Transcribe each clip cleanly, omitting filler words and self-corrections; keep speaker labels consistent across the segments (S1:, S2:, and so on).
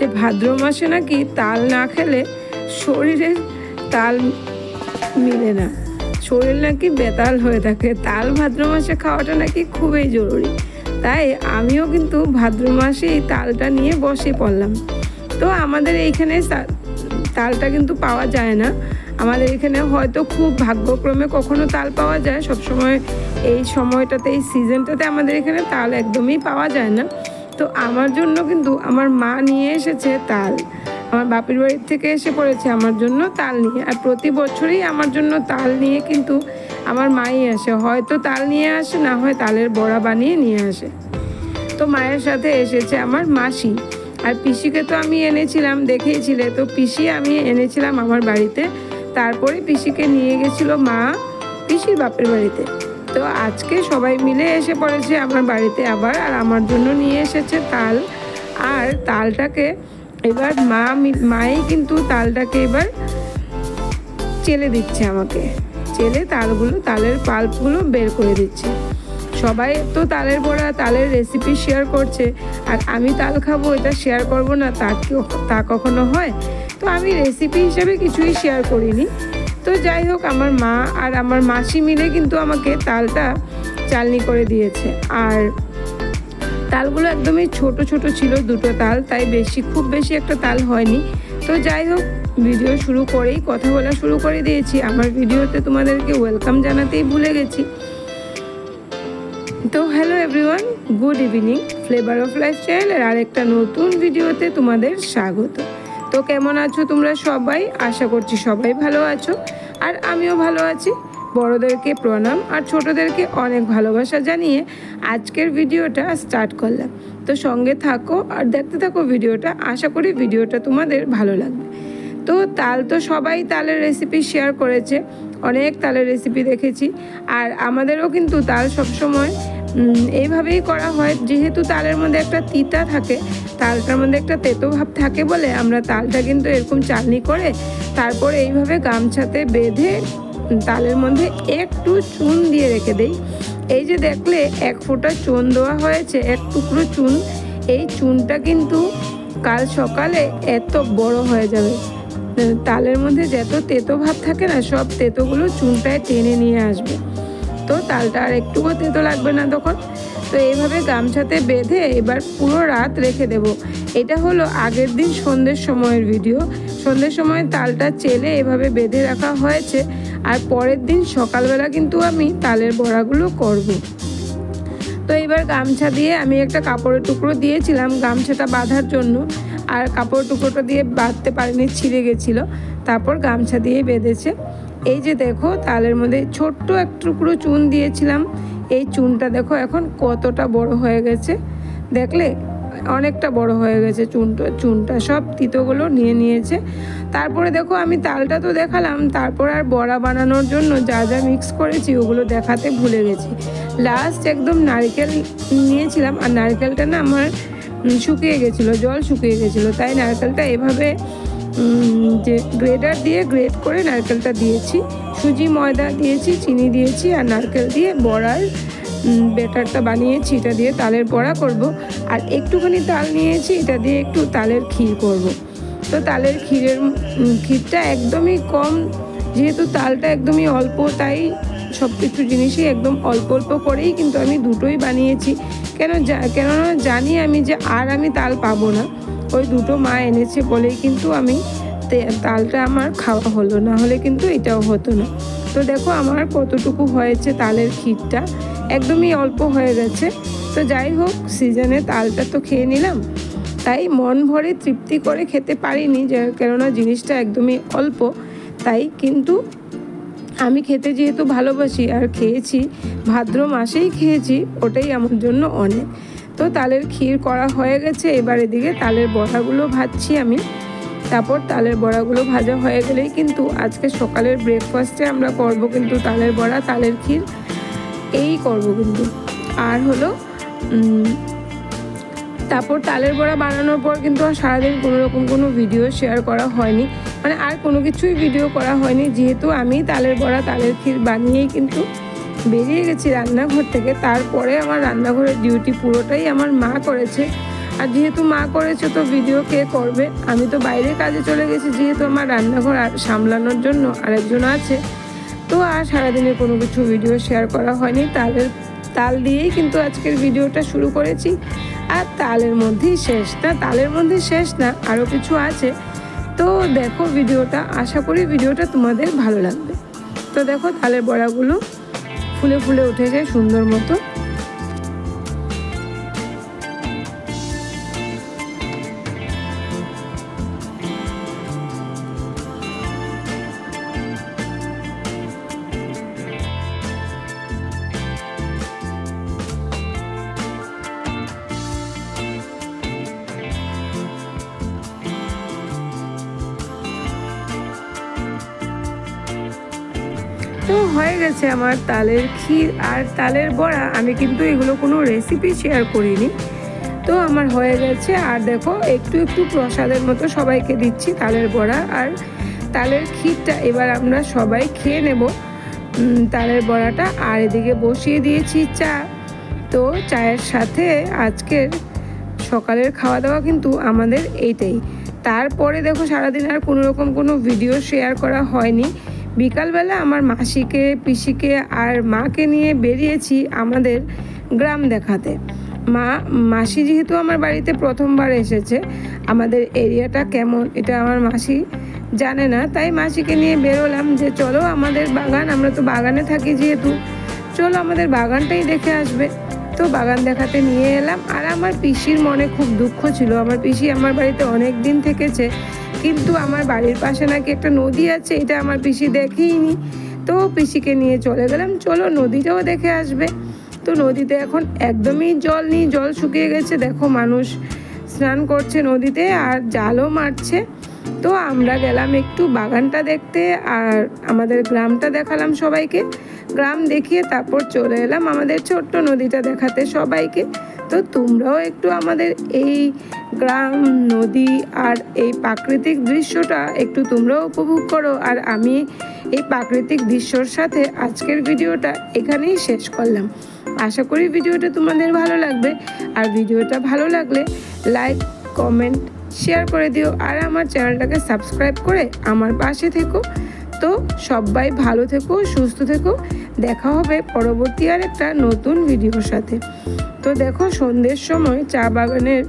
S1: যে ভাদ্র মাসে নাকি তাল না খেলে শরীরে তাল মিলে না, শরীর নাকি বেতাল হয়ে থাকে। তাল ভাদ্র মাসে খাওয়াটা নাকি খুবই জরুরি। তাই আমিও কিন্তু ভাদ্র মাসে এই তালটা নিয়ে বসে পড়লাম। তো আমাদের এইখানে তালটা কিন্তু পাওয়া যায় না। আমাদের এখানে হয়তো খুব ভাগ্যক্রমে কখনো তাল পাওয়া যায়, সবসময় এই সময়টাতে এই সিজনটাতে আমাদের এখানে তাল একদমই পাওয়া যায় না। তো আমার জন্য কিন্তু আমার মা নিয়ে এসেছে তাল, আমার বাপের বাড়ির থেকে এসে পড়েছে আমার জন্য তাল নিয়ে। আর প্রতি বছরই আমার জন্য তাল নিয়ে কিন্তু আমার মাই আসে, হয়তো তাল নিয়ে আসে, না হয় তালের বড়া বানিয়ে নিয়ে আসে। তো মায়ের সাথে এসেছে আমার মাসি, আর পিসিকে তো আমি এনেছিলাম, দেখেইছিলে তো, পিসি আমি এনেছিলাম আমার বাড়িতে, তারপরে পিসিকে নিয়ে গেছিল মা পিসির বাপের বাড়িতে। তো আজকে সবাই মিলে এসে পড়েছে আমার বাড়িতে আবার, আর আমার জন্য নিয়ে এসেছে তাল। আর তালটাকে এবার মাই কিন্তু তালটাকে এবার চেলে দিচ্ছে, আমাকে চেলে তালের পাল্পগুলো বের করে দিচ্ছে। সবাই তো তালের বড়া, তালের রেসিপি শেয়ার করছে, আর আমি তাল খাবো এটা শেয়ার করব না তা কখনো হয়? তো আমি রেসিপি হিসেবে কিছুই শেয়ার করিনি। তো যাই হোক, আমার মা আর আমার মাসি মিলে কিন্তু আমাকে তালটা চালনি করে দিয়েছে। আর তালগুলো একদমই ছোট ছোট ছিল, দুটো তাল, তাই খুব বেশি একটা তাল হয়নি। তো যাই হোক, ভিডিও শুরু করেই কথা বলা শুরু করে দিয়েছি। আমার ভিডিওতে তোমাদেরকে ওয়েলকাম জানাতেই ভুলে গেছি। তো hello everyone, good evening. Flavour of লাইফস্টাইলের আরেকটা নতুন ভিডিওতে তোমাদের স্বাগত। তো কেমন আছো তোমরা সবাই? আশা করছি সবাই ভালো আছো, আর আমিও ভালো আছি। বড়োদেরকে প্রণাম আর ছোটোদেরকে অনেক ভালোবাসা জানিয়ে আজকের ভিডিওটা স্টার্ট করলাম। তো সঙ্গে থাকো আর দেখতে থাকো ভিডিওটা, আশা করি ভিডিওটা তোমাদের ভালো লাগবে। তো তাল তো সবাই তালের রেসিপি শেয়ার করেছে, অনেক তালের রেসিপি দেখেছি। আর আমাদেরও কিন্তু তাল সবসময় এইভাবেই করা হয়, যেহেতু তালের মধ্যে একটা তিতা থাকে, তালটার মধ্যে একটা তেতো ভাব থাকে বলে আমরা তালটা কিন্তু এরকম চালনি করে তারপরে এইভাবে গামছাতে বেঁধে তালের মধ্যে একটু চুন দিয়ে রেখে দেই। এই যে দেখলে এক ফোঁটা চুন দেওয়া হয়েছে, এক টুকরো চুন, এই চুনটা কিন্তু কাল সকালে এত বড় হয়ে যাবে। তালের মধ্যে যত তেতো ভাব থাকে না, সব তেতোগুলো চুনটায় টেনে নিয়ে আসবে। তো তালটা আর একটুও তেতো লাগবে না তখন। তো এইভাবে গামছাতে বেঁধে এবার পুরো রাত রেখে দেব। এটা হলো আগের দিন সন্ধ্যের সময়ের ভিডিও। সন্ধ্যের সময় তালটা চেলে এভাবে বেঁধে রাখা হয়েছে, আর পরের দিন সকালবেলা কিন্তু আমি তালের বড়াগুলো করব। তো এবার গামছা দিয়ে আমি একটা কাপড়ের টুকরো দিয়েছিলাম গামছাটা বাঁধার জন্য, আর কাপড়ের টুকরোটা দিয়ে বাঁধতে পারিনি, ছিঁড়ে গেছিলো। তারপর গামছা দিয়ে বেঁধেছে। এই যে দেখো, তালের মধ্যে ছোট্ট এক টুকরো চুন দিয়েছিলাম, এই চুনটা দেখো এখন কতটা বড় হয়ে গেছে, দেখলে অনেকটা বড় হয়ে গেছে চুনটা সব তিতোগুলো নিয়ে নিয়েছে। তারপরে দেখো, আমি তালটা তো দেখালাম, তারপর আর বড়া বানানোর জন্য যা যা মিক্স করেছি ওগুলো দেখাতে ভুলে গেছি। লাস্ট একদম নারকেল নিয়েছিলাম, আর নারকেলটা না আমার শুকিয়ে গেছিলো, জল শুকিয়ে গেছিলো, তাই নারকেলটা এভাবে যে গ্রেডার দিয়ে গ্রেড করে নারকেলটা দিয়েছি, সুজি ময়দা দিয়েছি, চিনি দিয়েছি, আর নারকেল দিয়ে বড়ার ব্যাটারটা বানিয়েছি। এটা দিয়ে তালের বড়া করব। আর একটুখানি তাল নিয়েছি, এটা দিয়ে একটু তালের ক্ষীর করব। তো তালের ক্ষীরটা একদমই কম, যেহেতু তালটা একদমই অল্প, তাই সব কিছু জিনিসই একদম অল্প অল্প করেই কিন্তু আমি দুটোই বানিয়েছি। কেননা জানি আমি যে আর আমি তাল পাবো না, ওই দুটো মা এনেছে বলেই কিন্তু আমি তালটা আমার খাওয়া হলো, না হলে কিন্তু এটাও হতো না। তো দেখো আমার কতটুকু হয়েছে তালের ক্ষীরটা, একদমই অল্প হয়ে গেছে। তো যাই হোক, সিজনে তালটা তো খেয়ে নিলাম, তাই মন ভরে তৃপ্তি করে খেতে পারিনি, কেননা জিনিসটা একদমই অল্প। তাই কিন্তু আমি খেতে যেহেতু ভালোবাসি, আর খেয়েছি ভাদ্র মাসেই খেয়েছি, ওটাই আমার জন্য অনেক। তো তালের ক্ষীর করা হয়ে গেছে, এবার এদিকে তালের বড়াগুলো ভাজছি আমি। তারপর তালের বড়াগুলো ভাজা হয়ে গেলেই কিন্তু আজকে সকালের ব্রেকফাস্টে আমরা করব কিন্তু তালের বড়া, তালের ক্ষীর এই করব কিন্তু। আর হলো তারপর তালের বড়া বানানোর পর কিন্তু আর সারাদিন কোনো ভিডিও শেয়ার করা হয়নি, মানে আর কোনো কিছুই ভিডিও করা হয়নি, যেহেতু আমি তালের বড়া তালের ক্ষীর বানিয়েই কিন্তু বেরিয়ে গেছি রান্নাঘর থেকে। তারপরে আমার রান্নাঘরের ডিউটি পুরোটাই আমার মা করেছে। আর যেহেতু মা করেছে তো ভিডিও কে করবে, আমি তো বাইরে কাজে চলে গেছি, যেহেতু আমার রান্নাঘর সামলানোর জন্য আরেকজন আছে। তো আর সারাদিনে কোনো কিছু ভিডিও শেয়ার করা হয়নি। তাল দিয়েই কিন্তু আজকের ভিডিওটা শুরু করেছি, আর তালের মধ্যেই শেষ না, তালের মধ্যে শেষ না, আরও কিছু আছে। তো দেখো ভিডিওটা, আশা করি ভিডিওটা তোমাদের ভালো লাগবে। তো দেখো তালের বড়াগুলো ফুলে ফুলে উঠেছে সুন্দর মতো। তো হয়ে গেছে আমার তালের ক্ষীর আর তালের বড়া। আমি কিন্তু এগুলো কোনো রেসিপি শেয়ার করিনি। তো আমার হয়ে গেছে, আর দেখো একটু একটু প্রসাদের মতো সবাইকে দিচ্ছি তালের বড়া আর তালের ক্ষীরটা। এবার আমরা সবাই খেয়ে নেব তালের বড়াটা। আর এদিকে বসিয়ে দিয়েছি চা। তো চায়ের সাথে আজকের সকালের খাওয়া দাওয়া কিন্তু আমাদের এইটাই। তারপরে দেখো সারাদিন আর কোনো রকম কোনো ভিডিও শেয়ার করা হয়নি। বিকালবেলা আমার মাসিকে, পিসিকে আর মাকে নিয়ে বেরিয়েছি আমাদের গ্রাম দেখাতে। মাসি যেহেতু আমার বাড়িতে প্রথমবার এসেছে, আমাদের এরিয়াটা কেমন এটা আমার মাসি জানে না, তাই মাসিকে নিয়ে বেরোলাম যে চলো আমাদের বাগান, আমরা তো বাগানে থাকি যেহেতু, চলো আমাদের বাগানটাই দেখে আসবে। তো বাগান দেখাতে নিয়ে এলাম। আর আমার পিসির মনে খুব দুঃখ ছিল। আমার পিসি আমার বাড়িতে অনেক দিন থেকেছে, কিন্তু আমার বাড়ির পাশে নাকি একটা নদী আছে, এটা আমার পিসি দেখেইনি। তো পিসিকে নিয়ে চলে গেলাম, চলো নদীটাও দেখে আসবে। তো নদীতে এখন একদমই জল নেই, জল শুকিয়ে গেছে। দেখো মানুষ স্নান করছে নদীতে আর জালও মারছে। তো আমরা গেলাম একটু বাগানটা দেখতে আর আমাদের গ্রামটা দেখালাম সবাইকে। গ্রাম দেখিয়ে তারপর চলে এলাম আমাদের ছোট্ট নদীটা দেখাতে সবাইকে। তো তোমরাও একটু আমাদের এই গ্রাম, নদী আর এই প্রাকৃতিক দৃশ্যটা একটু তোমরাও উপভোগ করো। আর আমি এই প্রাকৃতিক দৃশ্যর সাথে আজকের ভিডিওটা এখানেই শেষ করলাম। আশা করি ভিডিওটা তোমাদের ভালো লাগবে। আর ভিডিওটা ভালো লাগলে লাইক, কমেন্ট, শেয়ার করে দিও। আর আমার চ্যানেলটাকে সাবস্ক্রাইব করে আমার পাশে থেকো। তো সবাই ভালো থেকো, সুস্থ থেকো। দেখা হবে পরবর্তী আর একটা নতুন ভিডিওর সাথে। তো দেখো সন্ধ্যের সময় চা বাগানের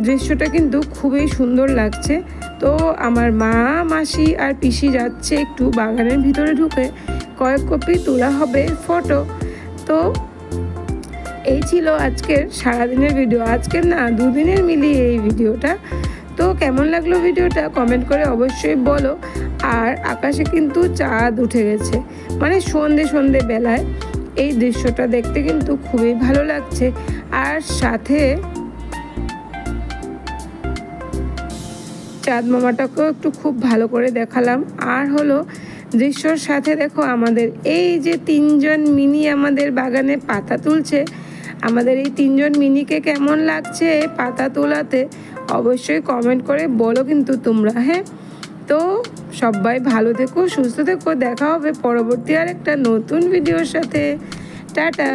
S1: দৃশ্যটা কিন্তু খুবই সুন্দর লাগছে। তো আমার মা, মাসি আর পিসি যাচ্ছে একটু বাগানের ভিতরে ঢুকে কয়েক কপি তোলা হবে ফটো। তো এই ছিল আজকের সারাদিনের ভিডিও, আজকের না দুদিনের মিলিয়ে এই ভিডিওটা। তো কেমন লাগলো ভিডিওটা কমেন্ট করে অবশ্যই বলো। আর আকাশে কিন্তু চাঁদ উঠে গেছে, মানে সন্ধে বেলায় এই দৃশ্যটা দেখতে কিন্তু খুবই ভালো লাগছে। আর সাথে চাঁদ মামাটাকেও একটু খুব ভালো করে দেখালাম। আর হলো দৃশ্যর সাথে দেখো আমাদের এই যে তিনজন মিনি আমাদের বাগানে পাতা তুলছে। আমাদের এই তিনজন মিনিকে কেমন লাগছে পাতা তোলাতে অবশ্যই কমেন্ট করে বলো কিন্তু তোমরা। হ্যাঁ, তো সবাই ভালো থেকো, সুস্থ থেকো। দেখা হবে পরবর্তী আর একটা নতুন ভিডিওর সাথে। টাটা।